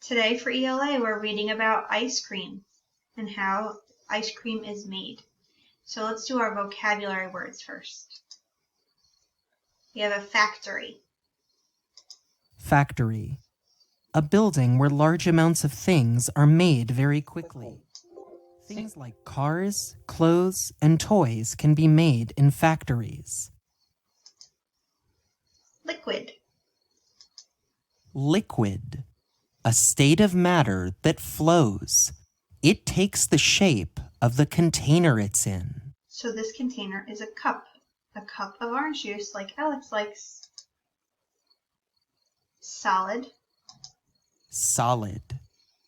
Today for ELA, we're reading about ice cream and how ice cream is made. So let's do our vocabulary words first. We have a factory. Factory. A building where large amounts of things are made very quickly. Things like cars, clothes, and toys can be made in factories. Liquid. Liquid. A state of matter that flows. It takes the shape of the container it's in. So this container is a cup of orange juice like Alex likes. Solid. Solid.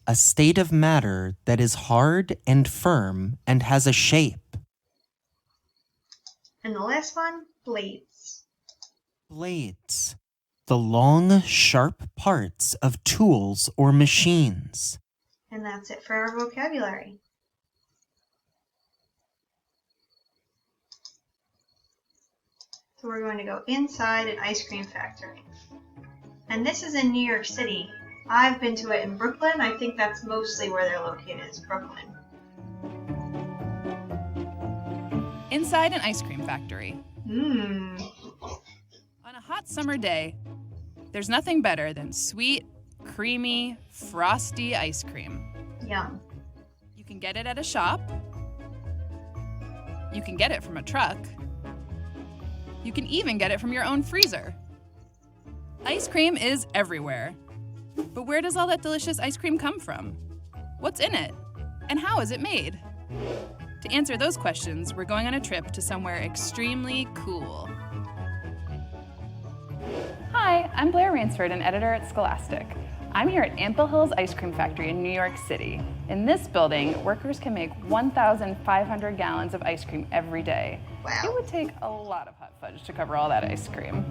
A state of matter that is hard and firm and has a shape. And the last one, blades. Blades. The long, sharp parts of tools or machines. And that's it for our vocabulary. So we're going to go inside an ice cream factory. And this is in New York City. I've been to it in Brooklyn. I think that's mostly where they're located, is Brooklyn. Inside an ice cream factory. On a hot summer day, there's nothing better than sweet, creamy, frosty ice cream. Yum. You can get it at a shop. You can get it from a truck. You can even get it from your own freezer. Ice cream is everywhere. But where does all that delicious ice cream come from? What's in it? And how is it made? To answer those questions, we're going on a trip to somewhere extremely cool. Hi, I'm Blair Ransford, an editor at Scholastic. I'm here at Ample Hills Ice Cream Factory in New York City. In this building, workers can make 1,500 gallons of ice cream every day. Wow. It would take a lot of hot fudge to cover all that ice cream.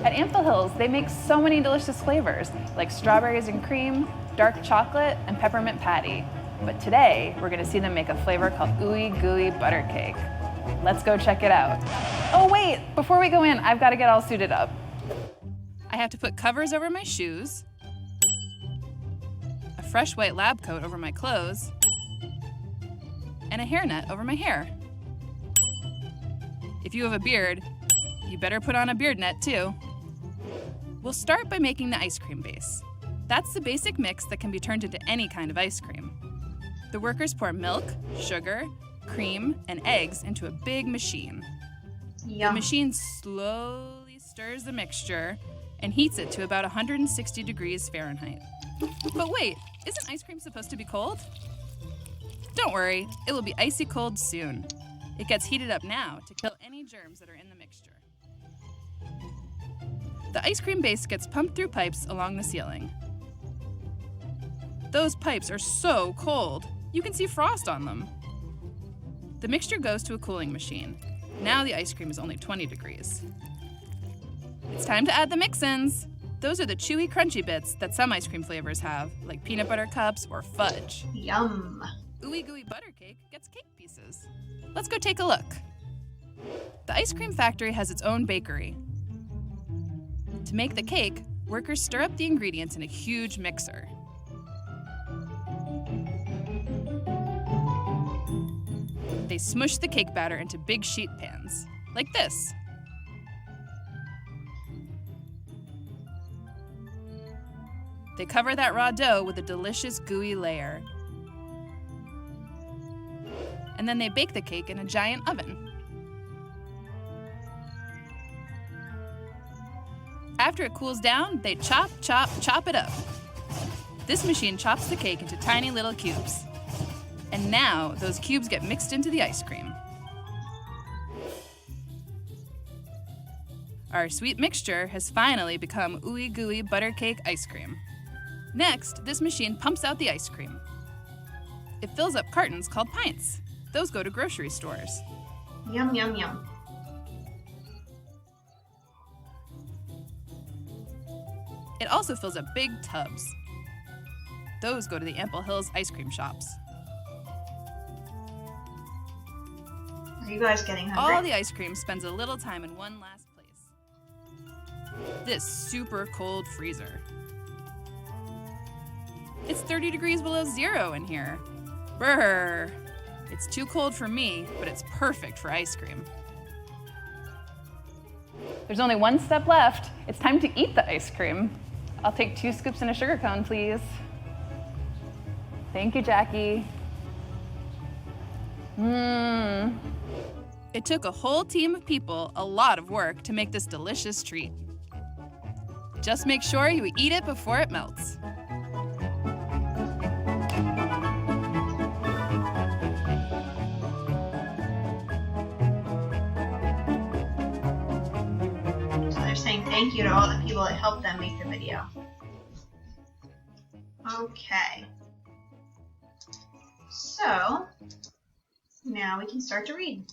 At Ample Hills, they make so many delicious flavors, like strawberries and cream, dark chocolate, and peppermint patty. But today, we're gonna see them make a flavor called Ooey Gooey Butter Cake. Let's go check it out. Oh wait, before we go in, I've gotta get all suited up. I have to put covers over my shoes, a fresh white lab coat over my clothes, and a hairnet over my hair. If you have a beard, you better put on a beard net too. We'll start by making the ice cream base. That's the basic mix that can be turned into any kind of ice cream. The workers pour milk, sugar, cream, and eggs into a big machine. Yum. The machine slowly stirs the mixture and heats it to about 160 degrees Fahrenheit. But wait, isn't ice cream supposed to be cold? Don't worry, it will be icy cold soon. It gets heated up now to kill any germs that are in the mixture. The ice cream base gets pumped through pipes along the ceiling. Those pipes are so cold, you can see frost on them. The mixture goes to a cooling machine. Now the ice cream is only 20 degrees. It's time to add the mix-ins. Those are the chewy, crunchy bits that some ice cream flavors have, like peanut butter cups or fudge. Yum. Ooey Gooey Butter Cake gets cake pieces. Let's go take a look. The ice cream factory has its own bakery. To make the cake, workers stir up the ingredients in a huge mixer. They smush the cake batter into big sheet pans, like this. They cover that raw dough with a delicious gooey layer. And then they bake the cake in a giant oven. After it cools down, they chop, chop, chop it up. This machine chops the cake into tiny little cubes. And now those cubes get mixed into the ice cream. Our sweet mixture has finally become Ooey Gooey Butter Cake ice cream. Next, this machine pumps out the ice cream. It fills up cartons called pints. Those go to grocery stores. Yum, yum, yum. It also fills up big tubs. Those go to the Ample Hills ice cream shops. Are you guys getting hungry? All the ice cream spends a little time in one last place. This super cold freezer. It's 30 degrees below zero in here. Brr. It's too cold for me, but it's perfect for ice cream. There's only one step left. It's time to eat the ice cream. I'll take 2 scoops and a sugar cone, please. Thank you, Jackie. It took a whole team of people a lot of work to make this delicious treat. Just make sure you eat it before it melts. So they're saying thank you to all the people that helped them make the video. Okay. So now we can start to read.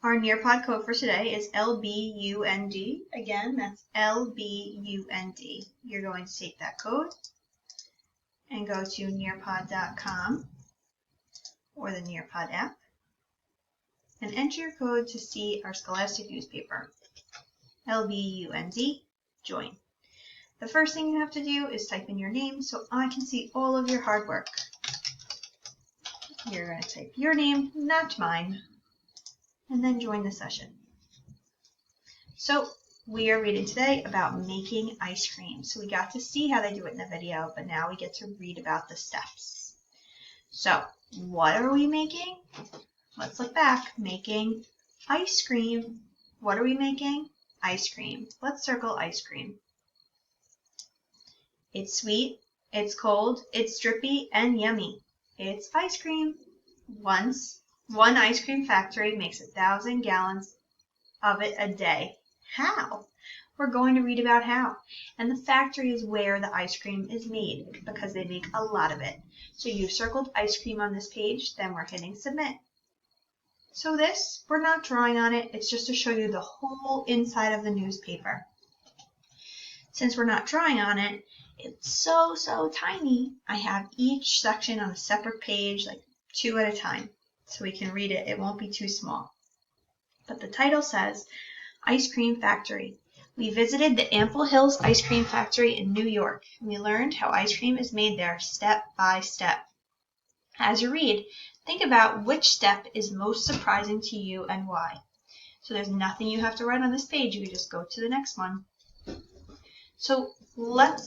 Our Nearpod code for today is LBUND. Again, that's LBUND. You're going to take that code and go to nearpod.com or the Nearpod app and enter your code to see our Scholastic newspaper. LBUND, join. The first thing you have to do is type in your name so I can see all of your hard work. You're going to type your name, not mine, and then join the session. So we are reading today about making ice cream. So we got to see how they do it in the video, but now we get to read about the steps. So what are we making? Let's look back. Making ice cream. What are we making? Ice cream. Let's circle ice cream. It's sweet, it's cold, it's drippy and yummy. It's ice cream. One ice cream factory makes 1,000 gallons of it a day. How? We're going to read about how. And the factory is where the ice cream is made because they make a lot of it. So you've circled ice cream on this page, then we're hitting submit. So this, we're not drawing on it, it's just to show you the whole inside of the newspaper. Since we're not drawing on it, it's so tiny. I have each section on a separate page, like 2 at a time, so we can read it. It won't be too small. But the title says, Ice Cream Factory. We visited the Ample Hills Ice Cream Factory in New York, and we learned how ice cream is made there step by step. As you read, think about which step is most surprising to you and why. So there's nothing you have to write on this page. You can just go to the next one. So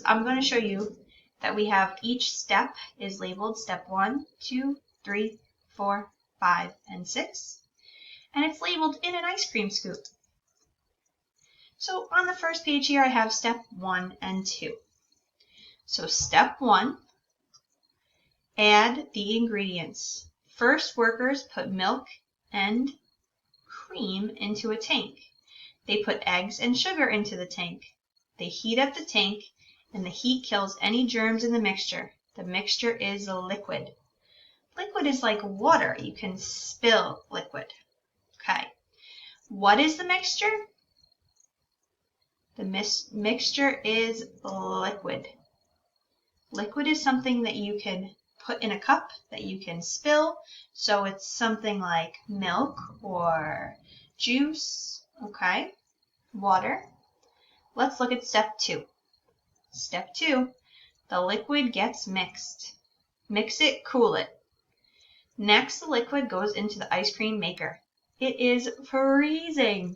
I'm going to show you that we have each step is labeled step 1, 2, 3, 4, 5, and 6. And it's labeled in an ice cream scoop. So on the first page here, I have step 1 and 2. So step 1, add the ingredients. First, workers put milk and cream into a tank. They put eggs and sugar into the tank. They heat up the tank, and the heat kills any germs in the mixture. The mixture is a liquid. Liquid is like water. You can spill liquid. Okay. What is the mixture? The mixture is liquid. Liquid is something that you can put in a cup, that you can spill. So it's something like milk or juice. Okay. Water. Let's look at step 2. Step 2, the liquid gets mixed. Mix it, cool it. Next, the liquid goes into the ice cream maker. It is freezing.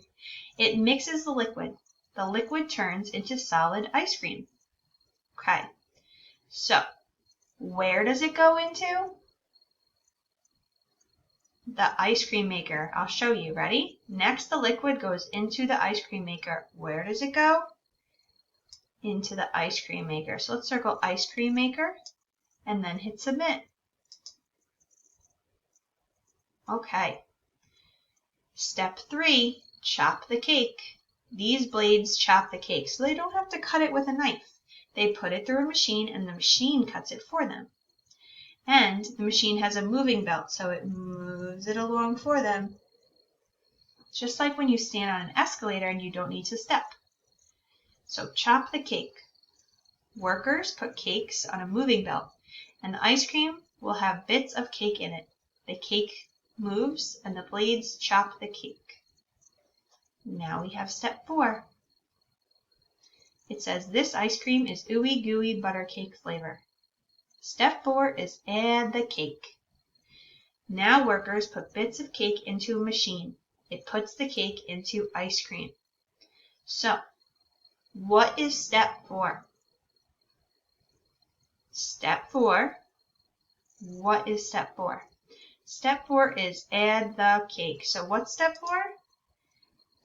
It mixes the liquid. The liquid turns into solid ice cream. Okay, so where does it go into? The ice cream maker. I'll show you. Ready? Next, the liquid goes into the ice cream maker. Where does it go? Into the ice cream maker. So let's circle ice cream maker and then hit submit. Okay. Step 3, chop the cake. These blades chop the cake, so they don't have to cut it with a knife. They put it through a machine and the machine cuts it for them. And the machine has a moving belt, so it moves it along for them. Just like when you stand on an escalator and you don't need to step. So chop the cake. Workers put cakes on a moving belt, and the ice cream will have bits of cake in it. The cake moves, and the blades chop the cake. Now we have step 4. It says this ice cream is ooey gooey butter cake flavor. Step 4 is add the cake. Now workers put bits of cake into a machine. It puts the cake into ice cream. So, what is step 4? Step 4. What is step 4? Step 4 is add the cake. So what's step 4?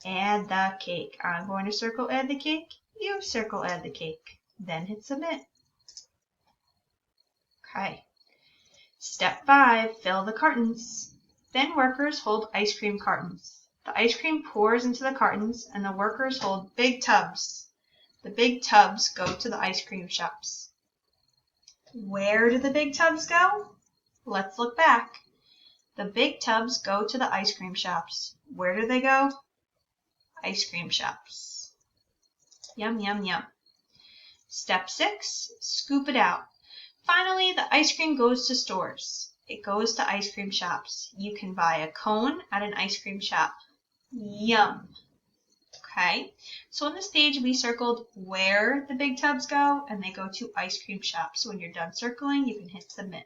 Add the cake. I'm going to circle add the cake. You circle add the cake. Then hit submit. Okay. Step 5, fill the cartons. Then workers hold ice cream cartons. The ice cream pours into the cartons and the workers hold big tubs. The big tubs go to the ice cream shops. Where do the big tubs go? Let's look back. The big tubs go to the ice cream shops. Where do they go? Ice cream shops. Yum, yum, yum. Step 6, scoop it out. Finally, the ice cream goes to stores. It goes to ice cream shops. You can buy a cone at an ice cream shop. Yum. Okay, so on this page we circled where the big tubs go, and they go to ice cream shops. So when you're done circling, you can hit submit.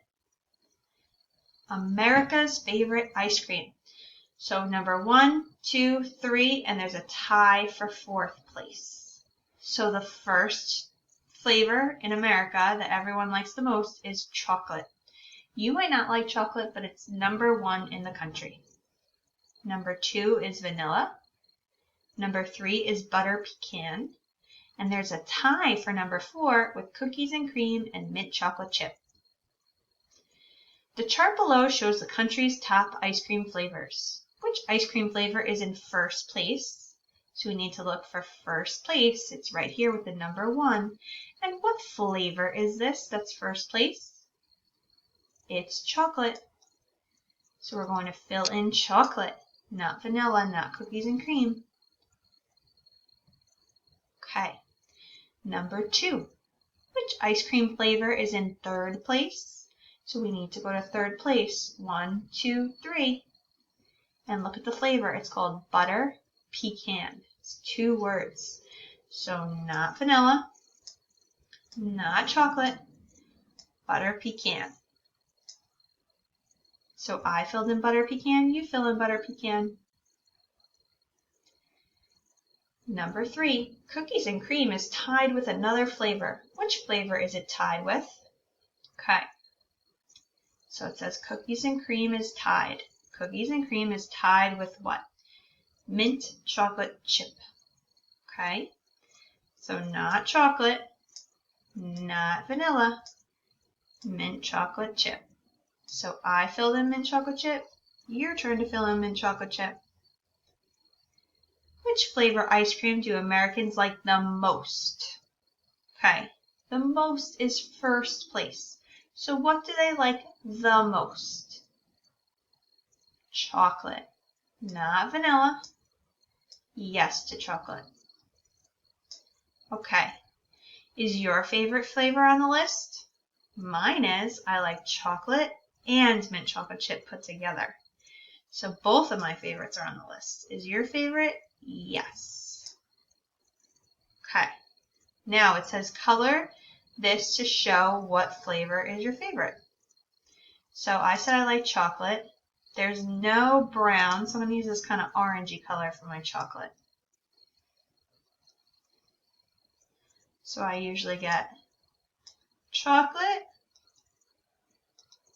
America's favorite ice cream. So number 1, 2, 3, and there's a tie for 4th place. So the first flavor in America that everyone likes the most is chocolate. You might not like chocolate, but it's number 1 in the country. Number 2 is vanilla. Number 3 is butter pecan. And there's a tie for number 4 with cookies and cream and mint chocolate chip. The chart below shows the country's top ice cream flavors. Which ice cream flavor is in first place? So we need to look for first place. It's right here with the number 1. And what flavor is this that's first place? It's chocolate. So we're going to fill in chocolate, not vanilla, not cookies and cream. Okay. Number 2. Which ice cream flavor is in third place? So we need to go to third place. 1, 2, 3. And look at the flavor. It's called butter pecan. It's 2 words. So not vanilla, not chocolate, butter pecan. So I filled in butter pecan, you fill in butter pecan. Number 3, cookies and cream is tied with another flavor. Which flavor is it tied with? Okay. So it says cookies and cream is tied. Cookies and cream is tied with what? Mint chocolate chip. Okay. So not chocolate, not vanilla, mint chocolate chip. So I filled in mint chocolate chip. Your turn to fill in mint chocolate chip. Which flavor ice cream do Americans like the most? Okay, the most is first place. So what do they like the most? Chocolate, not vanilla. Yes to chocolate. Okay, is your favorite flavor on the list? Mine is. I like chocolate and mint chocolate chip put together. So both of my favorites are on the list. Is your favorite? Yes. Okay. Now it says color this to show what flavor is your favorite. So I said I like chocolate. There's no brown, so I'm going to use this kind of orangey color for my chocolate. So I usually get chocolate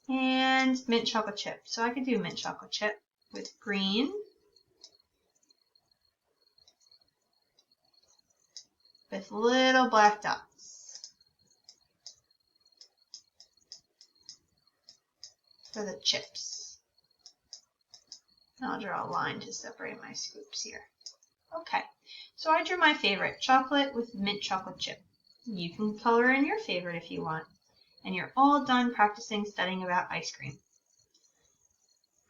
and mint chocolate chip. So I could do mint chocolate chip with green, with little black dots for the chips. I'll draw a line to separate my scoops here. Okay, so I drew my favorite, chocolate with mint chocolate chip. You can color in your favorite if you want. And you're all done practicing studying about ice cream.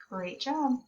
Great job.